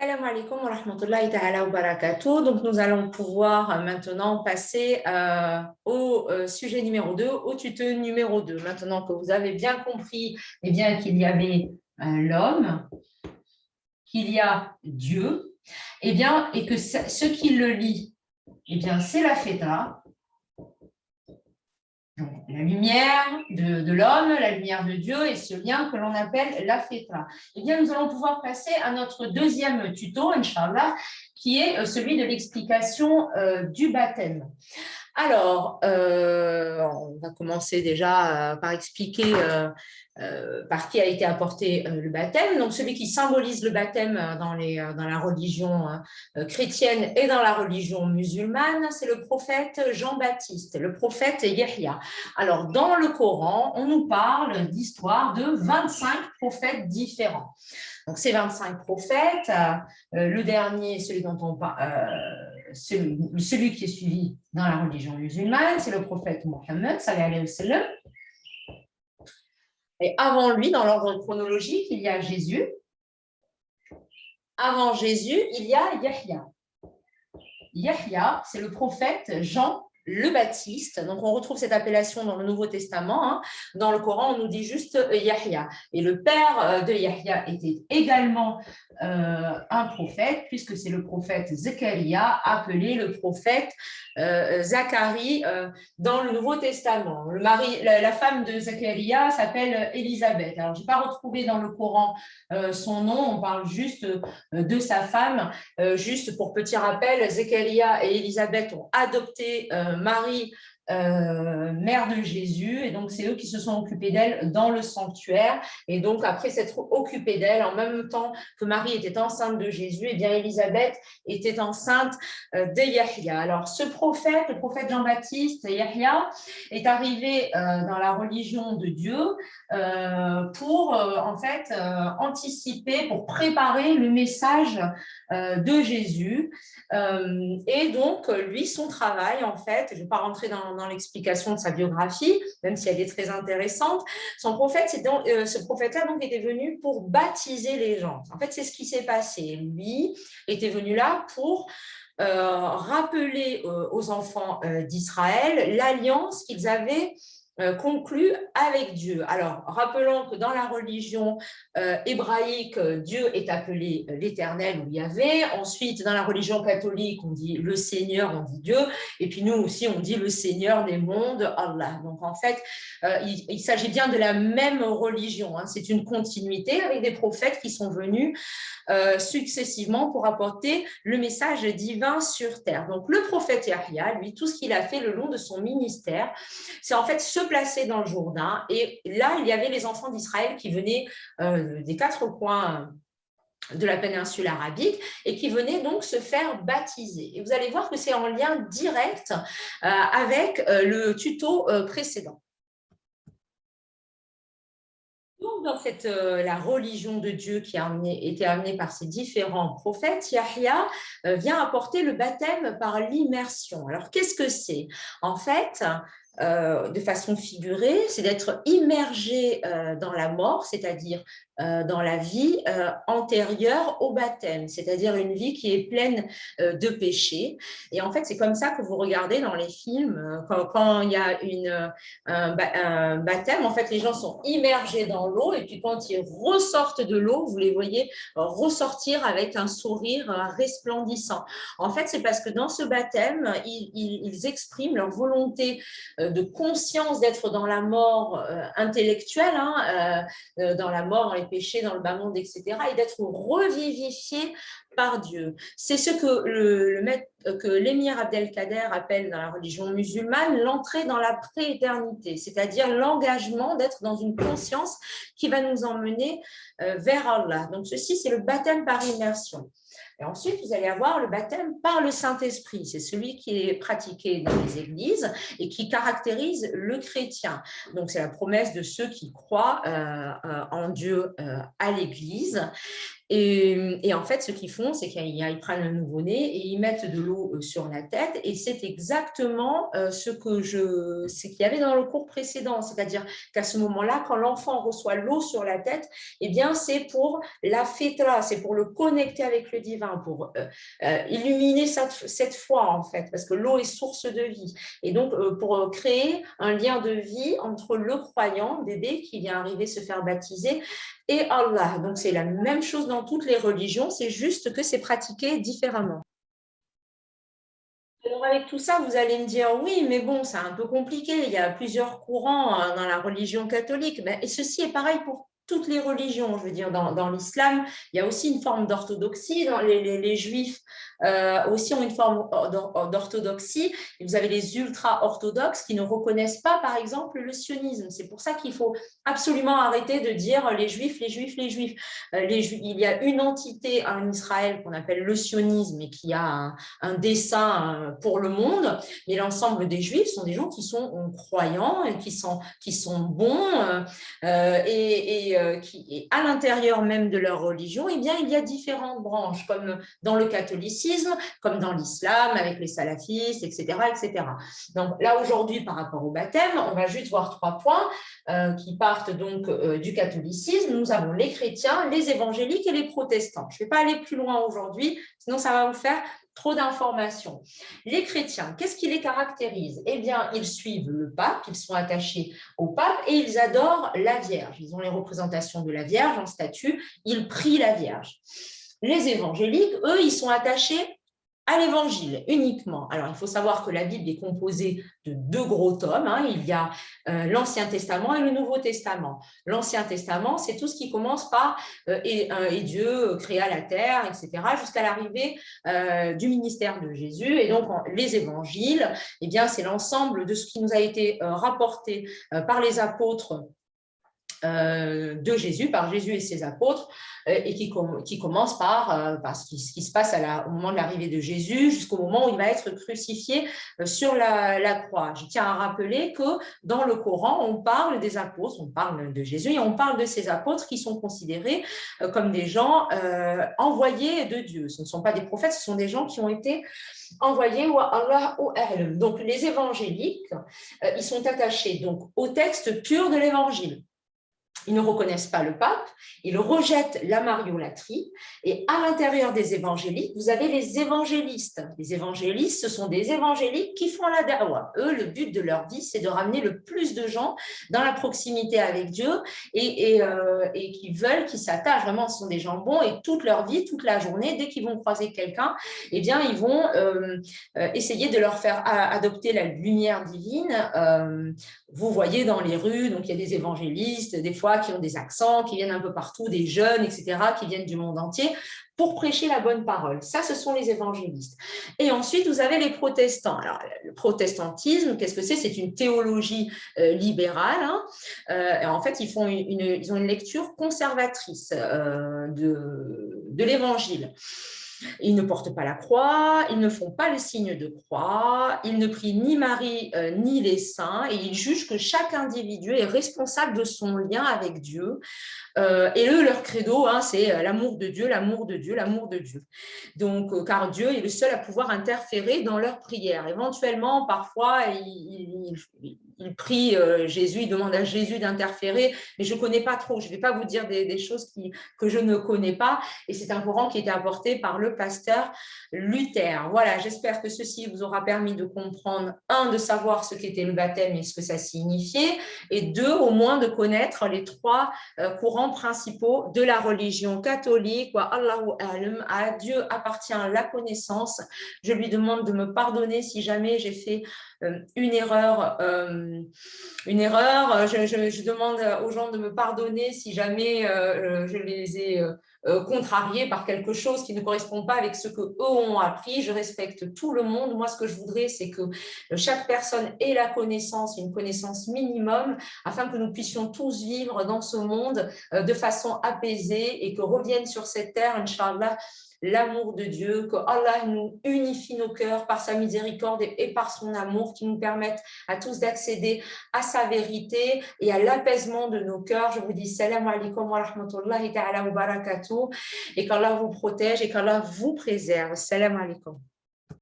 Assalamu alaikum wa rahmatullahi ta'ala wa barakatuh. Donc, nous allons pouvoir maintenant passer au sujet numéro 2, au tuto numéro 2. Maintenant que vous avez bien compris bien, qu'il y avait l'homme, qu'il y a Dieu, bien, et que ce qui le lie, bien, c'est la fitra. Donc, la lumière de l'homme, la lumière de Dieu et ce lien que l'on appelle la fitra. Bien, nous allons pouvoir passer à notre deuxième tuto, Inch'Allah, qui est celui de l'explication du baptême. Alors, on va commencer déjà par expliquer par qui a été apporté le baptême. Donc, celui qui symbolise le baptême dans la religion chrétienne et dans la religion musulmane, c'est le prophète Jean-Baptiste, le prophète Yahya. Alors, dans le Coran, on nous parle d'histoires de 25 prophètes différents. Donc, ces 25 prophètes, le dernier, celui dont on parle, celui qui est suivi dans la religion musulmane, c'est le prophète Mohammed, sallallahu alayhi wa sallam. Et avant lui, dans l'ordre chronologique, il y a Jésus. Avant Jésus, il y a Yahya. Yahya, c'est le prophète Jean le Baptiste. Donc, on retrouve cette appellation dans le Nouveau Testament. Dans le Coran, on nous dit juste Yahya. Et le père de Yahya était également un prophète, puisque c'est le prophète Zacharia, appelé le prophète Zacharie dans le Nouveau Testament. La femme de Zacharia s'appelle Élisabeth. Alors, je n'ai pas retrouvé dans le Coran son nom, on parle juste de sa femme. Juste pour petit rappel, Zacharia et Élisabeth ont adopté Marie, mère de Jésus, et donc c'est eux qui se sont occupés d'elle dans le sanctuaire. Et donc après s'être occupés d'elle, en même temps que Marie était enceinte de Jésus, et bien Élisabeth était enceinte de Yahya. Alors ce prophète, le prophète Jean-Baptiste, Yahya, est arrivé dans la religion de Dieu pour en fait anticiper, pour préparer le message de Jésus. Et donc, lui, son travail, en fait, je ne vais pas rentrer dans l'explication de sa biographie, même si elle est très intéressante, ce prophète-là donc, était venu pour baptiser les gens. En fait, c'est ce qui s'est passé. Lui était venu là pour rappeler aux enfants d'Israël l'alliance qu'ils avaient conclue avec Dieu. Alors, rappelons que dans la religion hébraïque, Dieu est appelé l'Éternel ou Yahvé. Ensuite, dans la religion catholique, on dit le Seigneur, on dit Dieu. Et puis nous aussi, on dit le Seigneur des mondes, Allah. Donc, en fait, il s'agit bien de la même religion. C'est une continuité avec des prophètes qui sont venus successivement pour apporter le message divin sur terre. Donc, le prophète Yahya, lui, tout ce qu'il a fait le long de son ministère, c'est en fait se placer dans le Jourdain. Et là, il y avait les enfants d'Israël qui venaient des quatre coins de la péninsule arabique et qui venaient donc se faire baptiser. Et vous allez voir que c'est en lien direct avec le tuto précédent. Donc, dans la religion de Dieu qui a été amenée par ces différents prophètes, Yahya vient apporter le baptême par l'immersion. Alors, qu'est-ce que c'est? En fait, de façon figurée, c'est d'être immergé dans la mort, c'est-à-dire dans la vie antérieure au baptême, c'est-à-dire une vie qui est pleine de péchés. Et en fait, c'est comme ça que vous regardez dans les films, quand il y a un baptême, en fait, les gens sont immergés dans l'eau et puis quand ils ressortent de l'eau, vous les voyez ressortir avec un sourire resplendissant. En fait, c'est parce que dans ce baptême, ils expriment leur volonté de conscience d'être dans la mort intellectuelle, dans la mort, dans les péchés, dans le bas monde, etc., et d'être revivifié par Dieu. C'est ce que l'émir Abdelkader appelle dans la religion musulmane l'entrée dans la prééternité, c'est-à-dire l'engagement d'être dans une conscience qui va nous emmener vers Allah. Donc ceci, c'est le baptême par immersion. Et ensuite, vous allez avoir le baptême par le Saint-Esprit. C'est celui qui est pratiqué dans les églises et qui caractérise le chrétien. Donc, c'est la promesse de ceux qui croient en Dieu à l'église. Et en fait, ce qu'ils font, c'est qu'ils prennent le nouveau-né et ils mettent de l'eau sur la tête. Et c'est exactement ce qu'il y avait dans le cours précédent. C'est-à-dire qu'à ce moment-là, quand l'enfant reçoit l'eau sur la tête, eh bien, c'est pour la fitra, c'est pour le connecter avec le divin, pour illuminer cette foi, en fait, parce que l'eau est source de vie. Et donc, pour créer un lien de vie entre le croyant, bébé qui vient arriver se faire baptiser, et Allah. Donc, c'est la même chose dans toutes les religions, c'est juste que c'est pratiqué différemment. Alors, avec tout ça, vous allez me dire, oui, mais bon, c'est un peu compliqué, il y a plusieurs courants dans la religion catholique, et ceci est pareil pour toutes les religions. Je veux dire, dans l'islam, il y a aussi une forme d'orthodoxie. Les juifs aussi ont une forme d'orthodoxie. Et vous avez les ultra-orthodoxes qui ne reconnaissent pas, par exemple, le sionisme. C'est pour ça qu'il faut absolument arrêter de dire les juifs, les juifs, les juifs. Il y a une entité en Israël qu'on appelle le sionisme et qui a un dessein pour le monde, mais l'ensemble des juifs sont des gens qui sont croyants et qui sont bons et à l'intérieur même de leur religion, eh bien, il y a différentes branches, comme dans le catholicisme, comme dans l'islam, avec les salafistes, etc., etc. Donc là, aujourd'hui, par rapport au baptême, on va juste voir 3 points qui partent donc du catholicisme. Nous avons les chrétiens, les évangéliques et les protestants. Je ne vais pas aller plus loin aujourd'hui, sinon ça va vous faire trop d'informations. Les chrétiens, qu'est-ce qui les caractérise? Eh bien, ils suivent le pape, ils sont attachés au pape et ils adorent la Vierge. Ils ont les représentations de la Vierge en statue, ils prient la Vierge. Les évangéliques, eux, ils sont attachés à l'évangile uniquement. Alors, il faut savoir que la Bible est composée de 2 gros tomes. Il y a l'Ancien Testament et le Nouveau Testament. L'Ancien Testament, c'est tout ce qui commence par et Dieu créa la terre, etc., jusqu'à l'arrivée du ministère de Jésus. Et donc, les évangiles, eh bien, c'est l'ensemble de ce qui nous a été rapporté par les apôtres de Jésus, par Jésus et ses apôtres, et qui commence par ce qui se passe au moment de l'arrivée de Jésus jusqu'au moment où il va être crucifié sur la croix. Je tiens à rappeler que dans le Coran, on parle des apôtres, on parle de Jésus et on parle de ces apôtres qui sont considérés comme des gens envoyés de Dieu. Ce ne sont pas des prophètes, ce sont des gens qui ont été envoyés donc les évangéliques, ils sont attachés donc au texte pur de l'évangile. Ils ne reconnaissent pas le pape, ils rejettent la mariolatrie. Et à l'intérieur des évangéliques, vous avez les évangélistes. Les évangélistes, ce sont des évangéliques qui font la dawa. Eux, le but de leur vie, c'est de ramener le plus de gens dans la proximité avec Dieu et qui s'attachent. Vraiment, ce sont des gens bons et toute leur vie, toute la journée, dès qu'ils vont croiser quelqu'un, eh bien, ils vont essayer de leur faire adopter la lumière divine. Vous voyez dans les rues, donc il y a des évangélistes, des fois qui ont des accents, qui viennent un peu partout, des jeunes, etc., qui viennent du monde entier pour prêcher la bonne parole. Ça, ce sont les évangélistes. Et ensuite, vous avez les protestants. Alors, le protestantisme, qu'est-ce que c'est? C'est une théologie libérale. En fait, ils ont une lecture conservatrice de l'évangile. Ils ne portent pas la croix, ils ne font pas le signe de croix, ils ne prient ni Marie ni les saints et ils jugent que chaque individu est responsable de son lien avec Dieu. Et eux, leur credo, c'est l'amour de Dieu, l'amour de Dieu, l'amour de Dieu. Donc, car Dieu est le seul à pouvoir interférer dans leurs prières. Éventuellement, parfois, ils prient Jésus, ils demandent à Jésus d'interférer, mais je ne connais pas trop. Je ne vais pas vous dire des choses que je ne connais pas. Et c'est un courant qui a été apporté par le pasteur Luther. Voilà, j'espère que ceci vous aura permis de comprendre, 1, de savoir ce qu'était le baptême et ce que ça signifiait, et 2, au moins de connaître les 3 courants principaux de la religion catholique. Allahu alam, à Dieu appartient la connaissance. Je lui demande de me pardonner si jamais j'ai fait une erreur. Je demande aux gens de me pardonner si jamais je les ai contrariés par quelque chose qui ne correspond pas avec ce qu'eux ont appris. Je respecte tout le monde. Moi, ce que je voudrais, c'est que chaque personne ait la connaissance, une connaissance minimum, afin que nous puissions tous vivre dans ce monde de façon apaisée et que revienne sur cette terre, Inch'Allah, l'amour de Dieu, que Allah nous unifie nos cœurs par sa miséricorde et par son amour, qui nous permettent à tous d'accéder à sa vérité et à l'apaisement de nos cœurs. Je vous dis salam alaikum wa rahmatullahi ta'ala wa barakatuh, et qu'Allah vous protège et qu'Allah vous préserve. Salam alaikum.